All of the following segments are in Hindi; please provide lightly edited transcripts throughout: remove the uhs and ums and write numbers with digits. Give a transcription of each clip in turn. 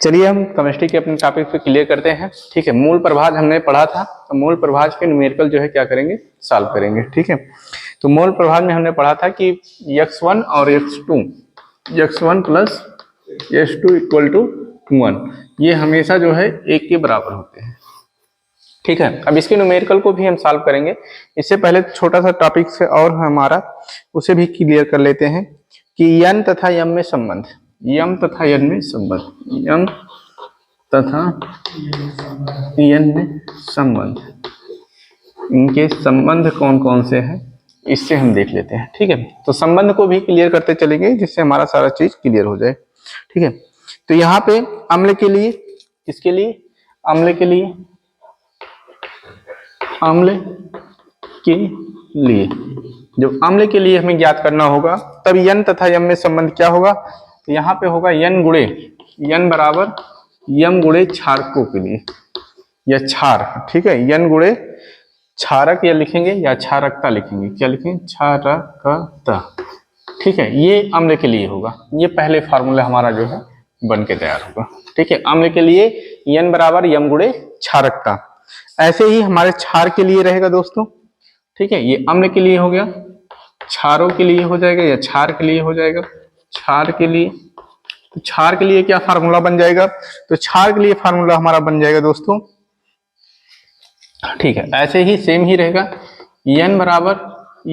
चलिए हम केमिस्ट्री के अपने टॉपिक पे क्लियर करते हैं। ठीक है, मूल प्रभाज हमने पढ़ा था, तो मूल प्रभाज के न्यूमेरिकल जो है क्या करेंगे, सॉल्व करेंगे। ठीक है, तो मूल प्रभाज में हमने पढ़ा था कि x1 और x2, x1 plus x2 equal to 1, ये हमेशा जो है एक के बराबर होते हैं। ठीक है, अब इसके न्यूमेरिकल को भी हम सॉल्व करेंगे। इससे पहले छोटा सा टॉपिक से और हमारा उसे भी क्लियर कर लेते हैं कि n तथा m में संबंध, m तथा n में संबंध, m तथा n में संबंध, इनके संबंध कौन कौन से हैं इससे हम देख लेते हैं। ठीक है, तो संबंध को भी क्लियर करते चलेंगे जिससे हमारा सारा चीज क्लियर हो जाए। ठीक है, तो यहाँ पे अम्ल के लिए, किसके लिए, अम्ल के लिए, अम्ल के लिए, जब अम्ल के लिए हमें ज्ञात करना होगा तब n तथा m में संबंध क्या होगा, तो यहाँ पे होगा n गुणे, n बराबर m गुणे क्षारकों के लिए या क्षार। ठीक है, n गुणे क्षारक या लिखेंगे या क्षारकता लिखेंगे, क्या लिखेंगे, क्षारकता। ठीक है, ये अम्ल के लिए होगा, ये पहले फार्मूला हमारा जो है बन के तैयार होगा। ठीक है, अम्ल के लिए n बराबर m गुणे क्षारकता। ऐसे ही हमारे क्षार के लिए रहेगा दोस्तों। ठीक है, ये अम्ल के लिए हो गया, क्षारों के लिए हो जाएगा या क्षार के लिए हो जाएगा, क्षार के लिए। तो क्षार के लिए क्या फार्मूला बन जाएगा, तो क्षार के लिए फार्मूला हमारा बन जाएगा दोस्तों। ठीक है, ऐसे ही सेम ही रहेगा, n बराबर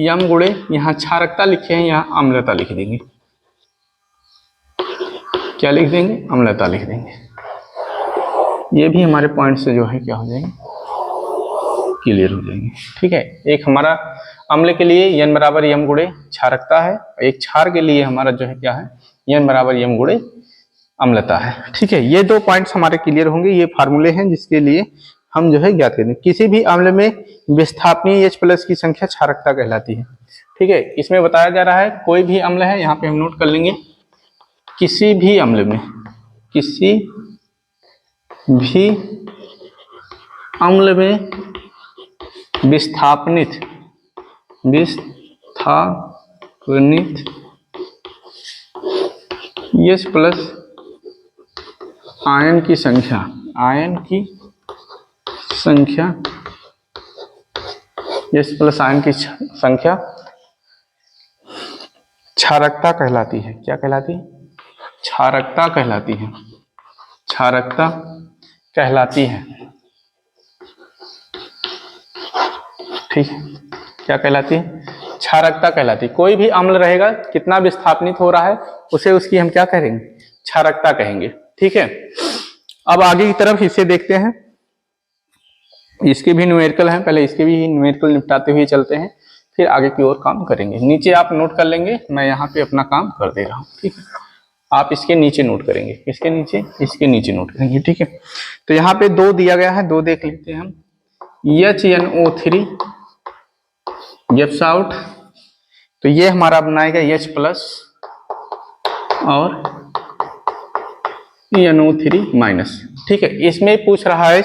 m गुणे, यहाँ क्षारकता लिखे हैं, यहाँ अम्लता लिख देंगे, क्या लिख देंगे, अम्लता लिख देंगे। ये भी हमारे पॉइंट से जो है क्या हो जाएंगे, क्लियर हो जाएंगे। ठीक है, एक हमारा अम्ल के लिए n बराबर m गुणे क्षारकता है, एक क्षार के लिए हमारा जो है क्या है, n बराबर m गुणे अम्लता है। ठीक है, ये दो पॉइंट्स हमारे क्लियर होंगे, ये फार्मूले हैं जिसके लिए हम जो है ज्ञात करेंगे। किसी भी अम्ल में विस्थापनीय H प्लस की संख्या क्षारकता कहलाती है। ठीक है, इसमें बताया जा रहा है कोई भी अम्ल है, यहाँ पे हम नोट कर लेंगे, किसी भी अम्ल में, किसी भी अम्ल में विस्थापनित H प्लस आयन की संख्या, आयन की संख्या, H प्लस आयन की संख्या क्षारकता कहलाती है। क्या कहलाती है, क्षारकता कहलाती है, क्षारकता कहलाती है। ठीक है, क्या कहलाती है, क्षारकता कहलाती है। कोई भी अम्ल रहेगा, कितना विस्थापनित हो रहा है उसे उसकी हम क्या कहेंगे, क्षारकता कहेंगे। ठीक है, अब आगे की तरफ इसे देखते हैं, इसके भी न्यूमेरिकल हैं, पहले इसके भी न्यूमेरिकल निपटाते हुए चलते हैं, फिर आगे की ओर काम करेंगे। नीचे आप नोट कर लेंगे, मैं यहाँ पे अपना काम कर दे रहा हूँ। ठीक है, आप इसके नीचे नोट करेंगे, इसके नीचे, इसके नीचे नोट करेंगे। ठीक है, तो यहाँ पे दो दिया गया है, दो देख लेते हैं हम। HNO3 गिव्स आउट, तो ये हमारा बनाएगा H प्लस और NO3 माइनस। ठीक है, इसमें पूछ रहा है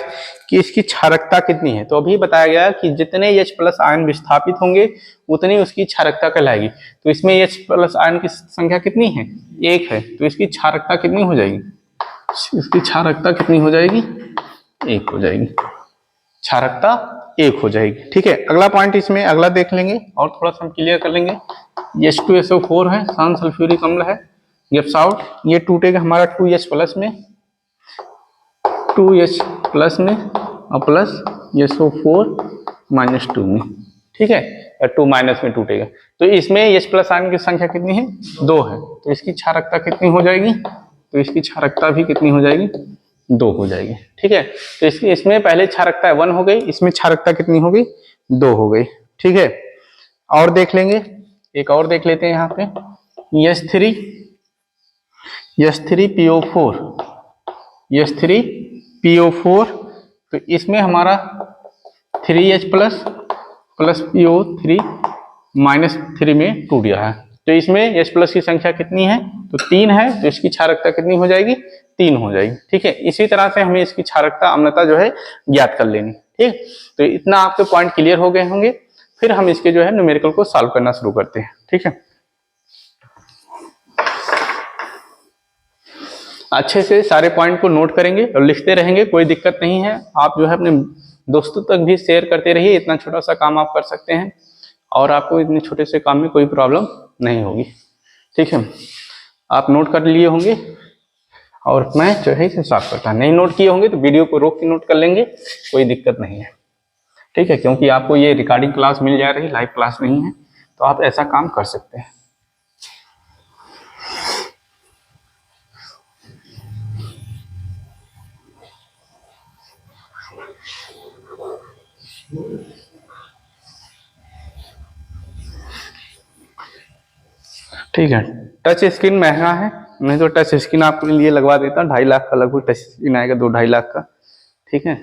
कि इसकी क्षारकता कितनी है, तो अभी बताया गया कि जितने H प्लस आयन विस्थापित होंगे उतनी उसकी क्षारकता कहलाएगी। तो इसमें H प्लस आयन की संख्या कितनी है, 1 है, तो इसकी क्षारकता कितनी हो जाएगी, इसकी क्षारकता कितनी हो जाएगी, 1 हो जाएगी, क्षारकता 1 हो जाएगी। ठीक है, अगला पॉइंट इसमें अगला देख लेंगे और थोड़ा सा हम क्लियर कर लेंगे। H2SO4 है, शांत सल्फ्यूरिक अम्ल है, गिव्स आउट, ये टूटेगा हमारा 2H प्लस में, 2H प्लस में और प्लस SO4 माइनस 2 में। ठीक है, 2 माइनस में टूटेगा, तो इसमें H प्लस आयन की संख्या कितनी है, 2 है, तो इसकी क्षारकता कितनी हो जाएगी, तो इसकी क्षारकता भी कितनी हो जाएगी, 2 हो जाएगी। ठीक है, तो इसमें पहले क्षारकता 1 हो गई, इसमें क्षारकता कितनी हो गई, 2 हो गई। ठीक है, और देख लेंगे, एक और देख लेते हैं यहाँ पे, H3PO4, H3PO4, तो इसमें हमारा 3H plus plus PO3 minus 3 में टूट गया है, तो इसमें H प्लस की संख्या कितनी है, तो 3 है, तो इसकी क्षारकता कितनी हो जाएगी, 3 हो जाएगी। ठीक है, इसी तरह से हमें इसकी क्षारकता अम्लता जो है ज्ञात कर लेनी। ठीक, तो इतना आपके पॉइंट क्लियर हो गए होंगे, फिर हम इसके जो है न्यूमेरिकल को सॉल्व करना शुरू करते हैं। ठीक है, अच्छे से सारे पॉइंट को नोट करेंगे और लिखते रहेंगे, कोई दिक्कत नहीं है। आप जो है अपने दोस्तों तक भी शेयर करते रहिए, इतना छोटा सा काम आप कर सकते हैं और आपको इतने छोटे से काम में कोई प्रॉब्लम नहीं होगी। ठीक है, आप नोट कर लिए होंगे और मैं जो है इसे साफ करता, नहीं नोट किए होंगे तो वीडियो को रोक के नोट कर लेंगे, कोई दिक्कत नहीं है। ठीक है, क्योंकि आपको ये रिकॉर्डिंग क्लास मिल जा रही, लाइव क्लास नहीं है, तो आप ऐसा काम कर सकते हैं। ठीक है, टच स्क्रीन महंगा है, नहीं तो टच स्क्रीन आपके लिए लगवा देता, 2.5 लाख का लगभग टच स्क्रीन आएगा, 2-2.5 लाख का। ठीक है,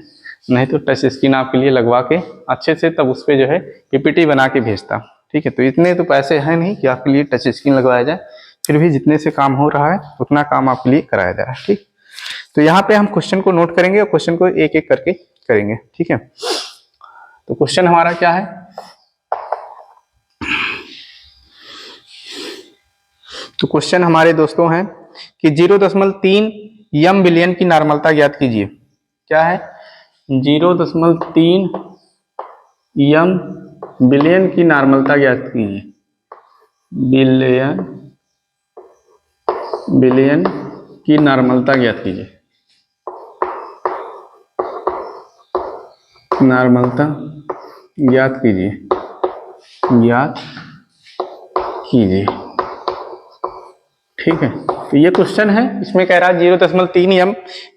नहीं तो टच स्क्रीन आपके लिए लगवा के अच्छे से तब उस पर जो है पीपीटी बना के भेजता। ठीक है, तो इतने तो पैसे हैं नहीं कि आपके लिए टच स्क्रीन लगवाया जाए, फिर भी जितने से काम हो रहा है उतना काम आपके लिए कराया जा रहा है। ठीक, तो यहाँ पे हम क्वेश्चन को नोट करेंगे और क्वेश्चन को एक एक करके करेंगे। ठीक है, तो क्वेश्चन हमारा क्या है, तो क्वेश्चन हमारे दोस्तों हैं कि 0.3 यम बिलियन की नॉर्मलता ज्ञात कीजिए। क्या है, 0.3 यम बिलियन की नॉर्मलता ज्ञात कीजिए। बिलियन की नॉर्मलता ज्ञात कीजिए, नॉर्मलता ज्ञात कीजिए, ज्ञात कीजिए। ठीक है, तो ये क्वेश्चन है, इसमें कह रहा है 0.3 यम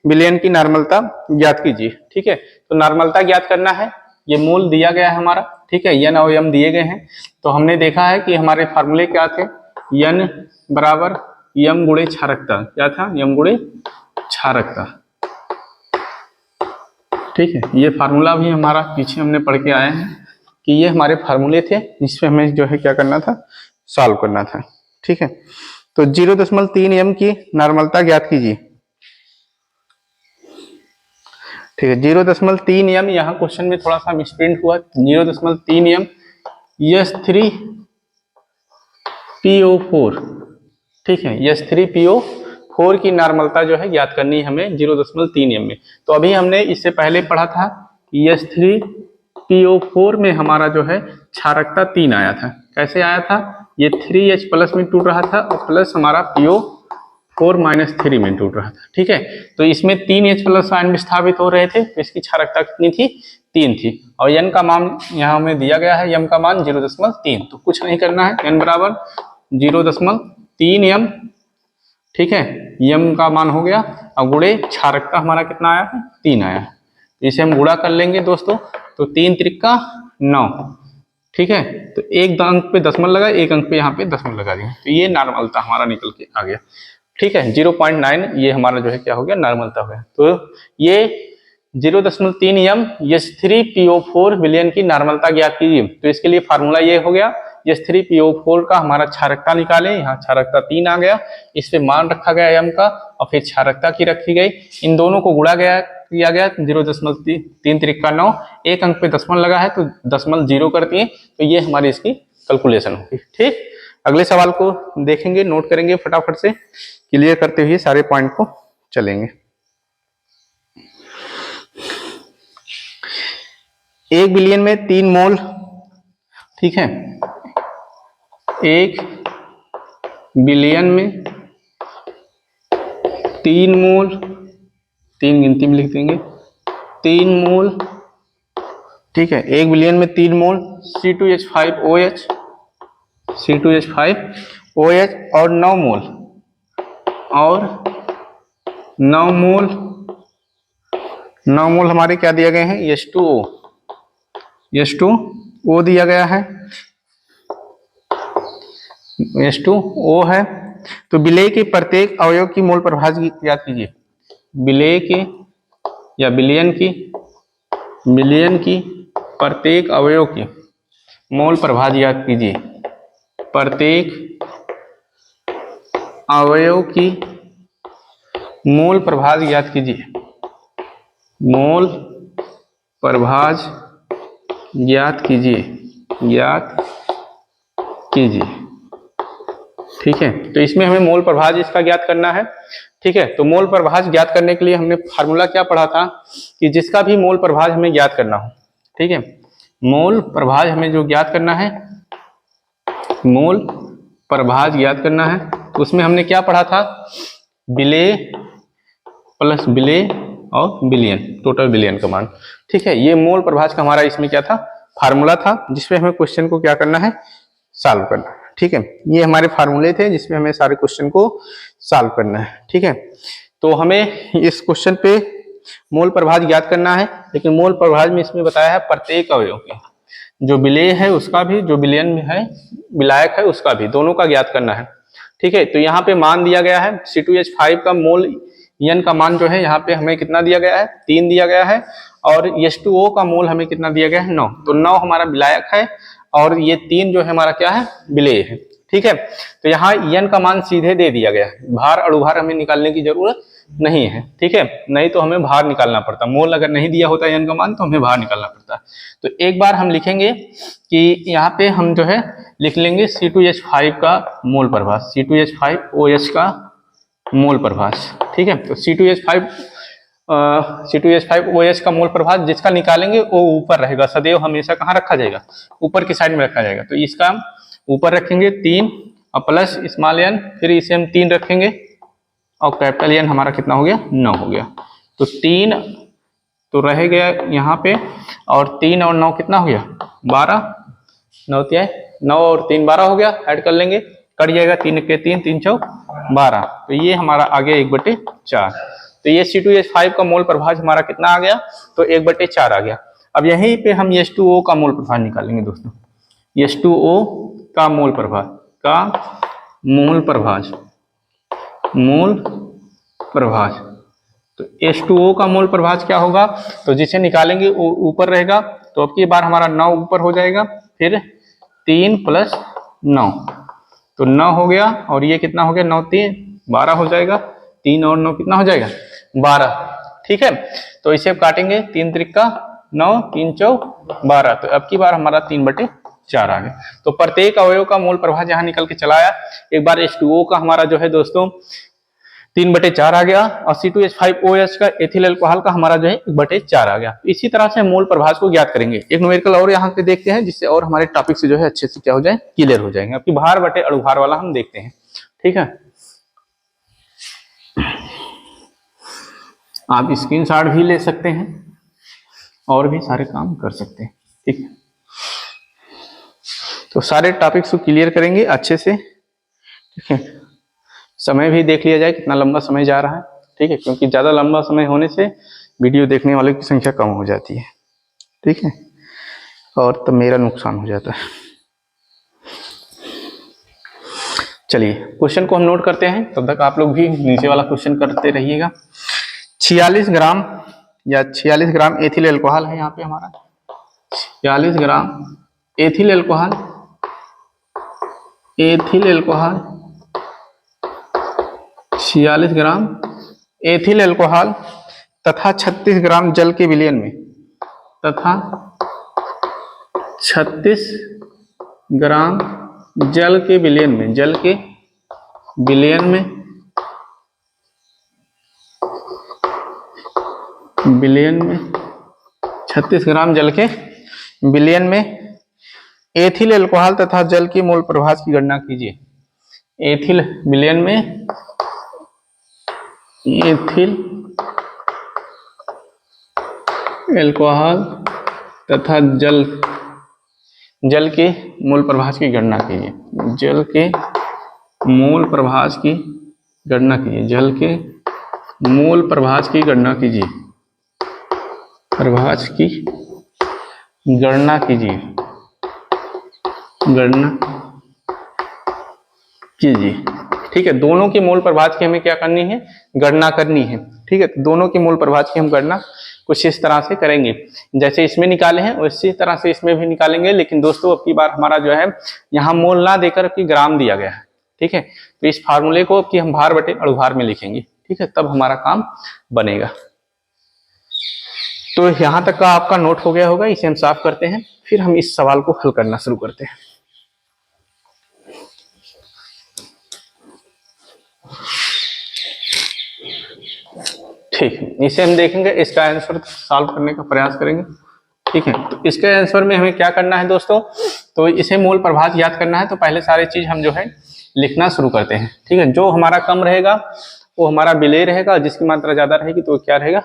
बिलियन की नॉर्मलता ज्ञात कीजिए। ठीक है, तो नॉर्मलता ज्ञात करना है, ये मूल दिया गया है हमारा। ठीक है, एन और एम दिए गए हैं, तो हमने देखा है कि हमारे फार्मूले क्या थे, एन बराबर यम गुणे क्षारकता। क्या था, यम गुणे क्षारकता। ठीक है, ये फार्मूला भी हमारा पीछे हमने पढ़ के आए हैं कि ये हमारे फार्मूले थे जिसपे हमें जो है क्या करना था, सॉल्व करना था। ठीक है, तो 0.3 एम की नॉर्मलता ज्ञात कीजिए। ठीक है, 0.3 एम, यहाँ क्वेश्चन में थोड़ा सा मिसप्रिंट हुआ, 0.3 एम S3PO4। ठीक है, S3PO4 की नॉर्मलता जो है ज्ञात करनी है हमें 0.3 एम में। तो अभी हमने इससे पहले पढ़ा था कि S3PO4 में हमारा जो है क्षारकता 3 आया था। कैसे आया था, ये 3H प्लस में टूट रहा था और प्लस हमारा PO4 - 3 में टूट रहा था। ठीक है, तो इसमें 3H प्लस आयन विस्थापित हो रहे थे, तो इसकी क्षारकता कितनी थी, 3 थी। और n का मान यहाँ हमें दिया गया है, m का मान 0.3, तो कुछ नहीं करना है, n बराबर 0.3 m। ठीक है, m का मान हो गया और गुणे क्षारकता हमारा कितना आया है, 3 आया है। इसे हम गुणा कर लेंगे दोस्तों, तो 3 त्रिका 9। ठीक है, तो एक अंक पे दशमलव लगा, एक अंक पे यहाँ पे दशमलव लगा दिए, तो ये नॉर्मलता हमारा निकल के आ गया। ठीक है, 0.9 ये हमारा जो है क्या हो गया, नॉर्मलता हो गया। तो ये 0.3 एम S3PO4 बिलियन की नॉर्मलता ज्ञात कीजिए। तो इसके लिए फार्मूला ये हो गया, S3PO4 का हमारा क्षारकता निकाले, यहाँ क्षारकता 3 आ गया, इस पे मान रखा गया एम का और फिर क्षारकता की रखी गई, इन दोनों को गुणा किया गया 0.3 त्रिका 9, एक अंक पे दशमलव लगा है तो दशमलव 0 कर दिए, तो ये हमारी इसकी कैलकुलेशन होगी। ठीक, अगले सवाल को देखेंगे, नोट करेंगे, फटाफट से क्लियर करते हुए सारे पॉइंट को चलेंगे। 1 बिलियन में 3 मोल। ठीक है, 1 बिलियन में 3 मोल, 3 गिनती में लिख देंगे, 3 मोल। ठीक है, 1 बिलियन में 3 मोल C2H5OH, C2H5OH और 9 मोल, और 9 मोल हमारे क्या दिए गए हैं, H2O दिया गया है, H2O है। तो विलेय के प्रत्येक अवयव की मोल प्रभाज याद कीजिए। विलेय के या बिलियन की प्रत्येक अवयव की मोल प्रभाज याद कीजिए। प्रत्येक अवयव की मोल प्रभाज याद कीजिए, मोल प्रभाज ज्ञात कीजिए। ठीक है, तो इसमें हमें मोल प्रभाज इसका ज्ञात करना है। ठीक है। तो मोल प्रभाज ज्ञात करने के लिए हमने फार्मूला क्या पढ़ा था कि जिसका भी मोल प्रभाज हमें ज्ञात करना हो, ठीक है, मोल प्रभाज हमें जो ज्ञात करना है, मोल प्रभाज ज्ञात करना है, तो उसमें हमने क्या पढ़ा था, बिले प्लस बिले और बिलियन, टोटल बिलियन का मान, ठीक है। ये मोल प्रभाज का हमारा इसमें क्या था, फार्मूला था, जिसपे हमें क्वेश्चन को क्या करना है, सॉल्व करना है, ठीक है। ये हमारे फार्मूले थे जिसमें हमें सारे क्वेश्चन को सॉल्व करना है, ठीक है। तो हमें इस क्वेश्चन पे मोल प्रभाज ज्ञात करना है, लेकिन मोल प्रभाज में इसमें बताया है प्रत्येक अवयव के, जो विलेय है उसका भी, जो विलयन में है, विलायक है उसका भी, दोनों का ज्ञात करना है, ठीक है। तो यहाँ पे मान दिया गया है C2H5 का मोल यन का मान जो है यहाँ पे हमें कितना दिया गया है, 3 दिया गया है, और H2O का मोल हमें कितना दिया गया है, 9। तो 9 हमारा विलायक है और ये 3 जो है हमारा क्या है, विलेय है, ठीक है। तो यहाँ यन का मान सीधे दे दिया गया है, भार अणुभार हमें निकालने की जरूरत नहीं है, ठीक है, नहीं तो हमें भार निकालना पड़ता, मोल अगर नहीं दिया होता यन का मान तो हमें भार निकालना पड़ता। तो एक बार हम लिखेंगे कि यहाँ पे हम जो है लिख लेंगे C2H5 का मोल प्रभाज, C2H5OH का मोल प्रभाज, ठीक है। तो C2H5OH का मोल प्रभाज जिसका निकालेंगे वो ऊपर रहेगा, सदैव हमेशा कहाँ रखा जाएगा, ऊपर की साइड में रखा जाएगा। तो इसका ऊपर रखेंगे 3 और प्लस स्मॉल n, फिर इसे हम 3 रखेंगे और कैपिटल N हमारा कितना हो गया, 9 हो गया। तो 3 तो रह गया यहाँ पे, और 3 और 9 कितना हो गया, 12, 9 क्या है, 9 और 3 12 हो गया, ऐड कर लेंगे, कट जाएगा, 3 के 3, 3 चौ 12, तो ये हमारा आ गया 1/4। तो ये C2H5 का मोल प्रभाज हमारा कितना आ गया, तो 1/4 आ गया। अब यहीं पे हम H2O का मोल प्रभाज निकालेंगे दोस्तों, H2O का मोल प्रभाज, मोल प्रभाज, तो H2O का मोल प्रभाज क्या होगा, तो जिसे निकालेंगे वो ऊपर रहेगा, तो अब की बार हमारा 9 ऊपर हो जाएगा, फिर 3 + 9, तो 9 हो गया, और ये कितना हो गया, 9 3 12 हो जाएगा, 3 और 9 कितना हो जाएगा, 12, ठीक है। तो इसे काटेंगे, 3 त्रिक 9, 3 चौ 12, तो अब की बार हमारा 3/4 आ गया। तो प्रत्येक अवयव का मोल प्रभाज यहाँ निकल के चला आया। एक बार H2O का हमारा जो है दोस्तों 3/4 आ गया, और C2H5OH का एथिल अल्कोहल का हमारा जो है 1/4 आ गया। इसी तरह से मोल प्रभाज को ज्ञात करेंगे। एक न्यूमेरिकल और यहाँ पे देखते हैं, जिससे और हमारे टॉपिक से जो है अच्छे से क्या हो जाए, क्लियर हो जाएंगे। आपकी भार बटे अणुभार वाला हम देखते हैं, ठीक है। आप स्क्रीनशॉट भी ले सकते हैं और भी सारे काम कर सकते हैं, ठीक है। तो सारे टॉपिक्स को क्लियर करेंगे अच्छे से, ठीक है। समय भी देख लिया जाए कितना लंबा समय जा रहा है, ठीक है, क्योंकि ज़्यादा लंबा समय होने से वीडियो देखने वालों की संख्या कम हो जाती है, ठीक है, और तब मेरा नुकसान हो जाता है। चलिए क्वेश्चन को हम नोट करते हैं, तब तक आप लोग भी नीचे वाला क्वेश्चन करते रहिएगा। 46 ग्राम या 46 ग्राम एथिल अल्कोहल है यहाँ पे हमारा, 46 ग्राम एथिल अल्कोहल 46 ग्राम एथिल अल्कोहल तथा 36 ग्राम जल के विलयन में, तथा 36 ग्राम जल के विलयन में, जल के विलयन में, विलयन में 36 ग्राम जल के विलयन में एथिल अल्कोहल तथा जल की मोल प्रभाज की गणना कीजिए। एथिल विलयन में एथिल अल्कोहल तथा जल के मोल प्रभाज की गणना कीजिए। जल के मोल प्रभाज की गणना कीजिए। जल के मोल प्रभाज की गणना कीजिए। प्रभाज की गणना कीजिए। गणना कीजिए, ठीक है। दोनों की मोल प्रभाज की हमें क्या करनी है, गणना करनी है, ठीक है। तो दोनों की मोल प्रभाज की हम गणना कुछ इस तरह से करेंगे, जैसे इसमें निकाले हैं उसी तरह से इसमें भी निकालेंगे। लेकिन दोस्तों अब की बार हमारा जो है यहाँ मोल ना देकर कि ग्राम दिया गया है, ठीक है। तो इस फार्मूले को कि हम भार बटे अणुभार में लिखेंगे, ठीक है, तब हमारा काम बनेगा। तो यहाँ तक का आपका नोट हो गया होगा, इसे हम साफ करते हैं, फिर हम इस सवाल को हल करना शुरू करते हैं। ठीक है, इसे हम देखेंगे, इसका आंसर सॉल्व करने का प्रयास करेंगे। ठीक है, तो इसके आंसर में हमें क्या करना है दोस्तों, तो इसे मूल प्रभाज याद करना है। तो पहले सारी चीज हम जो है लिखना शुरू करते हैं। ठीक है, जो हमारा कम रहेगा वो हमारा विलेय रहेगा, जिसकी मात्रा ज्यादा रहेगी तो क्या रहेगा,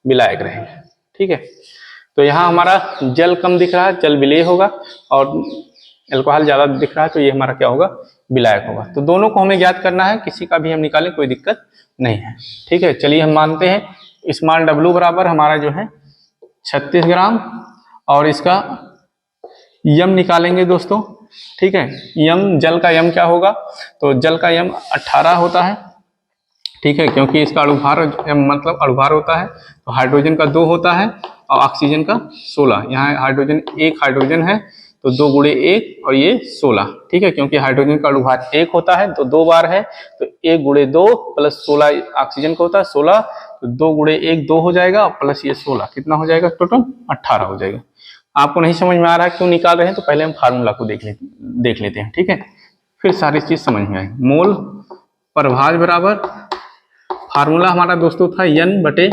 विलायक रहेगा। ठीक है, तो यहाँ हमारा जल कम दिख रहा है, जल विलेय होगा, और अल्कोहल ज्यादा दिख रहा है तो ये हमारा क्या होगा, विलायक होगा। तो दोनों को हमें ज्ञात करना है, किसी का भी हम निकालें कोई दिक्कत नहीं है। ठीक है, चलिए हम मानते हैं स्मॉल W बराबर हमारा जो है 36 ग्राम, और इसका यम निकालेंगे दोस्तों। ठीक है, यम, जल का यम क्या होगा, तो जल का यम 18 होता है। ठीक है, क्योंकि इसका अणुभार मतलब अणुभार होता है, तो हाइड्रोजन का 2 होता है और ऑक्सीजन का 16। यहाँ हाइड्रोजन, एक हाइड्रोजन है तो 2 गुणे 1 और ये 16। ठीक है, क्योंकि हाइड्रोजन का अणुभार 1 होता है तो 2 बार है, तो 1 गुणे 2 प्लस 16 ऑक्सीजन का होता है 16, तो 2 गुणे 1 2 हो जाएगा, और प्लस ये 16 कितना हो जाएगा, टोटल 18 हो जाएगा। आपको नहीं समझ में आ रहा है क्यों निकाल रहे हैं, तो पहले हम फार्मूला को देख लेते हैं। ठीक है, फिर सारी चीज समझ में आएगी। मोल प्रभाज बराबर फार्मूला हमारा दोस्तों था N बटे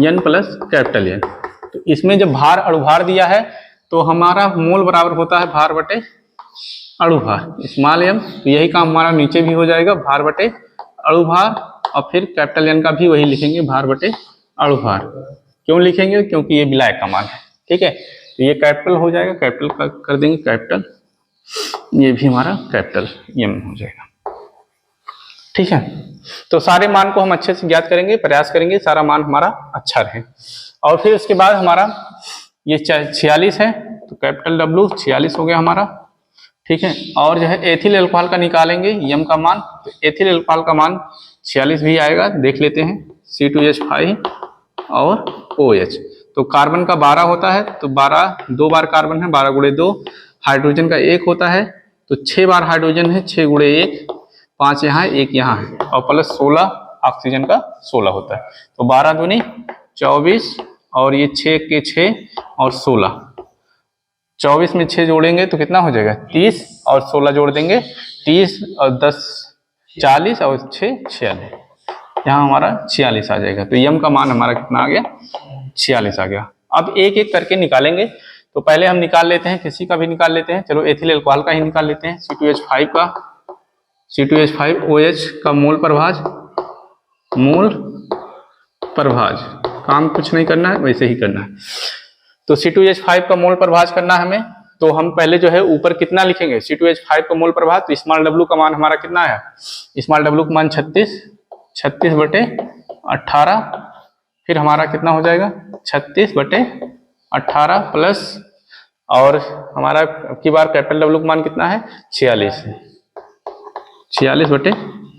N प्लस कैपिटल N। तो इसमें जब भार अणुभार दिया है तो हमारा मोल बराबर होता है भार बटे अणुभार, स्मॉल m। तो यही काम हमारा नीचे भी हो जाएगा, भार बटे अणुभार, और फिर कैपिटल N का भी वही लिखेंगे, भार बटे अणुभार। क्यों लिखेंगे, क्योंकि ये विलायक का मान है। ठीक है, तो ये कैपिटल हो जाएगा, कैपिटल का कर देंगे कैपिटल, ये भी हमारा कैपिटल M हो जाएगा। ठीक है, तो सारे मान को हम अच्छे से ज्ञात करेंगे, प्रयास करेंगे सारा मान हमारा अच्छा रहे। और फिर उसके बाद हमारा ये 46 है, तो कैपिटल W 46 हो गया हमारा। ठीक है, और जो है एथिल अल्कोहल का निकालेंगे यम का मान, तो एथिल अल्कोहल का मान 46 भी आएगा, देख लेते हैं। C2H5 और OH, तो कार्बन का 12 होता है, तो 12 2 बार कार्बन है, 12 गुणे 2, हाइड्रोजन का 1 होता है, तो 6 बार हाइड्रोजन है, 6 गुणे 1, 5 यहाँ है, 1 यहाँ है, और प्लस 16 ऑक्सीजन का 16 होता है, तो 12 दूनी 24, और ये 6 के 6 और 16, 24 में 6 जोड़ेंगे तो कितना हो जाएगा 30, और 16 जोड़ देंगे 30 और 10 40 और 6 46, यहाँ हमारा 46 आ जाएगा। तो यम का मान हमारा कितना आ गया, 46 आ गया। अब एक एक करके निकालेंगे, तो पहले हम निकाल लेते हैं, किसी का भी निकाल लेते हैं। चलो एथिल अल्कोहल का ही निकाल लेते हैं, C2H5 का, C2H5OH का मोल प्रभाज, मोल प्रभाज, काम कुछ नहीं करना है, वैसे ही करना है। तो C2H5 का मोल प्रभाज करना है हमें, तो हम पहले जो है ऊपर कितना लिखेंगे, C2H5 का मोल प्रभाज, तो स्मॉल W का मान हमारा कितना है, स्मॉल W का मान 36 बटे 18, फिर हमारा कितना हो जाएगा 36 बटे 18 प्लस, और हमारा की बार कैपिटल W का मान कितना है 46, 46 बटे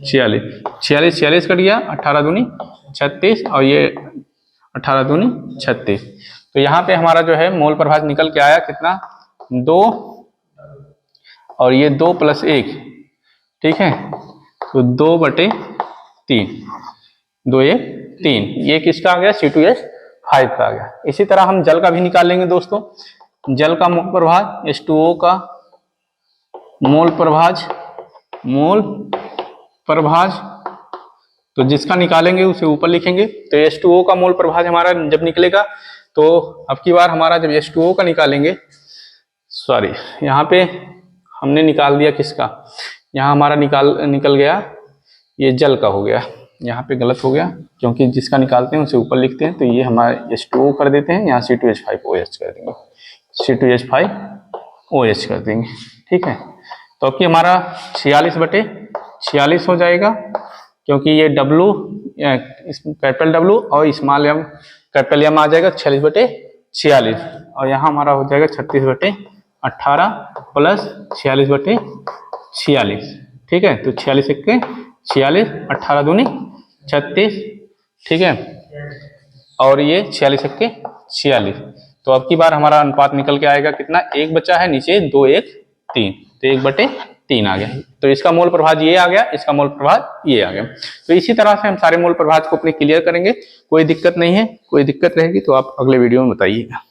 46 कट गया, 18 दूनी 36, और ये 18 दूनी 36। तो यहाँ पे हमारा जो है मोल प्रभाज निकल के आया कितना, 2, और ये 2 प्लस 1, ठीक है, तो 2 बटे 3, 2 1 3, ये किसका आ गया, C2H5 का आ गया। इसी तरह हम जल का भी निकाल लेंगे दोस्तों। जल का मोल प्रभाज, H2O का मोल प्रभाज, तो जिसका निकालेंगे उसे ऊपर लिखेंगे। तो H2O का मोल प्रभाज हमारा जब निकलेगा, तो अब की बार हमारा जब H2O का निकालेंगे, सॉरी यहाँ पे हमने निकाल दिया किसका, यहाँ हमारा निकल गया ये जल का हो गया, यहाँ पे गलत हो गया, क्योंकि जिसका निकालते हैं उसे ऊपर लिखते हैं। तो ये हमारा H2O कर देते हैं, यहाँ C2H5OH कर देंगे, C2H5OH कर देंगे। ठीक है, तो अब की हमारा 46 बटे 46 हो जाएगा, क्योंकि ये W कैपिटल W और स्मॉल m कैपिटल M आ जाएगा 46 बटे 46, और यहाँ हमारा हो जाएगा 36 बटे 18 प्लस 46 बटे 46। ठीक है, तो 46 1 46, 18 दूनी 36, ठीक है, और ये 46 1 46। तो अब की बार हमारा अनुपात निकल के आएगा कितना, 1 बचा है नीचे, 2 1 3, तो 1 बटे 3 आ गया। तो इसका मोल प्रभाज ये आ गया, इसका मोल प्रभाज ये आ गया। तो इसी तरह से हम सारे मोल प्रभाज को अपने क्लियर करेंगे, कोई दिक्कत नहीं है। कोई दिक्कत रहेगी तो आप अगले वीडियो में बताइएगा।